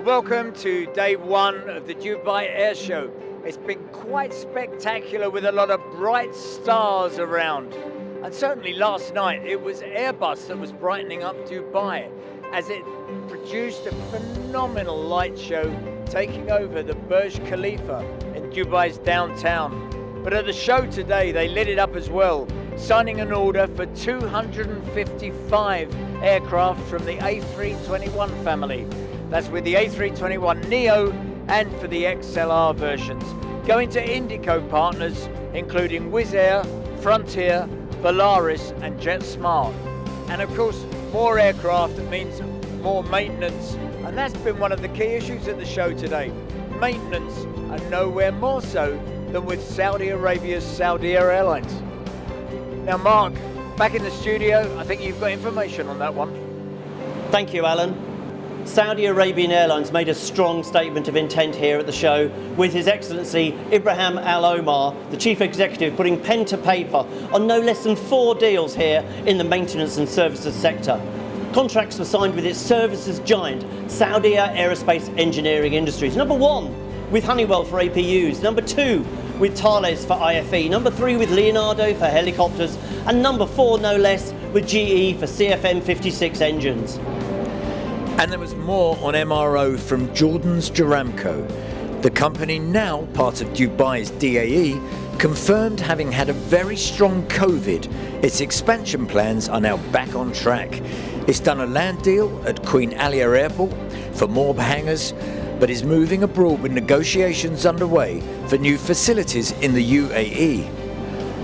welcome to day one of the Dubai Airshow. It's been quite spectacular with a lot of bright stars around. And certainly last night it was Airbus that was brightening up Dubai as it produced a phenomenal light show taking over the Burj Khalifa in Dubai's downtown. But at the show today they lit it up as well, signing an order for 255 aircraft from the A321 family. That's with the A321neo and for the XLR versions, going to Indigo Partners, including Wizz Air, Frontier, Volaris and JetSmart. And of course, more aircraft means more maintenance. And that's been one of the key issues at the show today. Maintenance, and nowhere more so than with Saudi Arabia's Saudi Airlines. Now Mark, back in the studio, I think you've got information on that one. Thank you, Alan. Saudi Arabian Airlines made a strong statement of intent here at the show, with His Excellency Ibrahim Al Omar, the Chief Executive, putting pen to paper on no less than 4 deals here in the maintenance and services sector. Contracts were signed with its services giant, Saudia Aerospace Engineering Industries. Number 1 with Honeywell for APUs, number 2 with Thales for IFE, number 3 with Leonardo for helicopters, and number 4, no less, with GE for CFM56 engines. And there was more on MRO from Jordan's Joramco. The company, now part of Dubai's DAE, confirmed having had a very strong COVID. Its expansion plans are now back on track. It's done a land deal at Queen Alia Airport for more hangars, but is moving abroad with negotiations underway for new facilities in the UAE.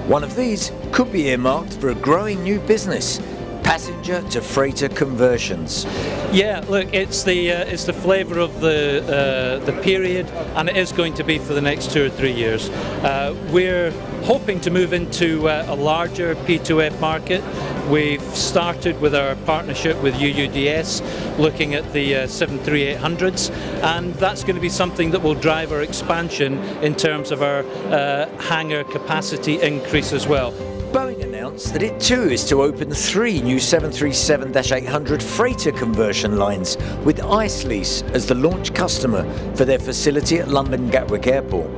One of these could be earmarked for a growing new business, passenger to freighter conversions. Yeah, look, it's the flavour of the period, and it is going to be for the next 2 or 3 years. We're hoping to move into a larger P2F market. We've started with our partnership with UUDS, looking at the 737-800s, and that's going to be something that will drive our expansion in terms of our hangar capacity increase as well. Boeing announced that it too is to open 3 new 737-800 freighter conversion lines, with Ice as the launch customer for their facility at London Gatwick Airport.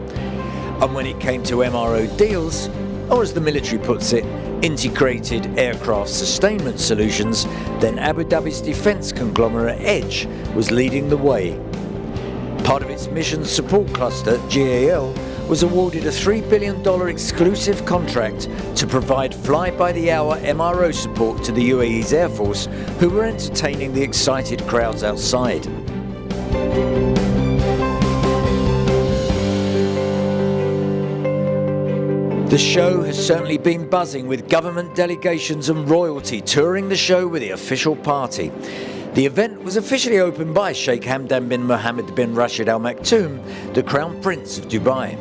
And when it came to MRO deals, or as the military puts it, integrated aircraft sustainment solutions, then Abu Dhabi's defence conglomerate Edge was leading the way. Part of its mission support cluster, GAL, was awarded a $3 billion exclusive contract to provide fly-by-the-hour MRO support to the UAE's Air Force, who were entertaining the excited crowds outside. The show has certainly been buzzing, with government delegations and royalty touring the show with the official party. The event was officially opened by Sheikh Hamdan bin Mohammed bin Rashid Al Maktoum, the Crown Prince of Dubai.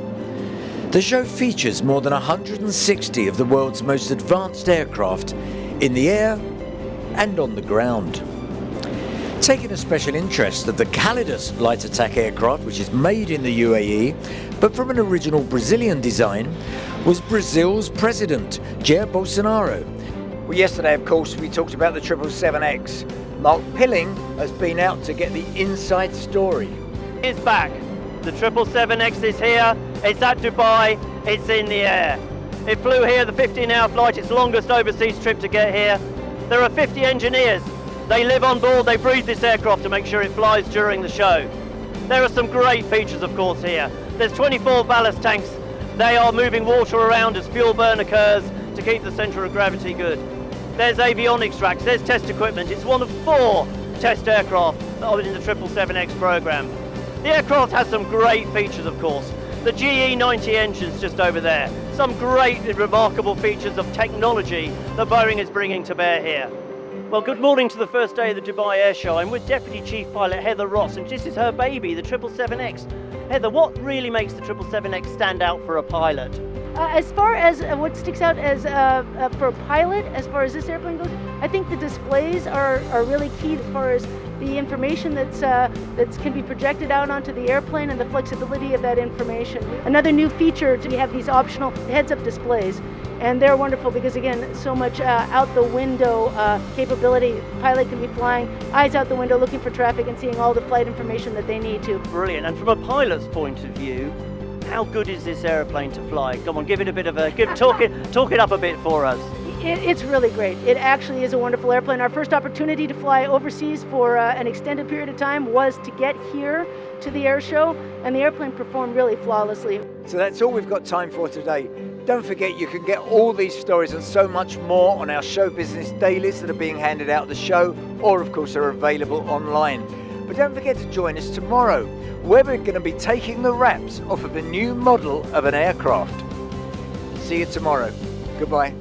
The show features more than 160 of the world's most advanced aircraft in the air and on the ground. Taking a special interest of the Calidus light attack aircraft, which is made in the UAE, but from an original Brazilian design, was Brazil's president, Jair Bolsonaro. Well, yesterday, of course, we talked about the 777X. Mark Pilling has been out to get the inside story. It's back. The 777X is here, it's at Dubai, it's in the air. It flew here, the 15-hour flight, its longest overseas trip to get here. There are 50 engineers. They live on board, they breathe this aircraft to make sure it flies during the show. There are some great features, of course, here. There's 24 ballast tanks. They are moving water around as fuel burn occurs to keep the centre of gravity good. There's avionics tracks, there's test equipment. It's one of 4 test aircraft in the 777X program. The aircraft has some great features, of course. The GE90 engine's just over there. Some great and remarkable features of technology that Boeing is bringing to bear here. Well, good morning to the first day of the Dubai Airshow. I'm with Deputy Chief Pilot Heather Ross, and this is her baby, the 777X. Heather, what really makes the 777X stand out for a pilot? As far as what sticks out as for a pilot, as far as this airplane goes, I think the displays are really key as far as the information that can be projected out onto the airplane and the flexibility of that information. Another new feature, we have these optional heads-up displays, And they're wonderful because, again, so much out the window capability. The pilot can be flying, eyes out the window, looking for traffic and seeing all the flight information that they need to. Brilliant. And from a pilot's point of view, how good is this aeroplane to fly? Come on, give it a bit of a talk it up a bit for us. It's really great. It actually is a wonderful airplane. Our first opportunity to fly overseas for an extended period of time was to get here to the air show, and the airplane performed really flawlessly. So that's all we've got time for today. Don't forget you can get all these stories and so much more on our show business dailies that are being handed out at the show, or of course are available online. But don't forget to join us tomorrow, where we're going to be taking the wraps off of a new model of an aircraft. See you tomorrow. Goodbye.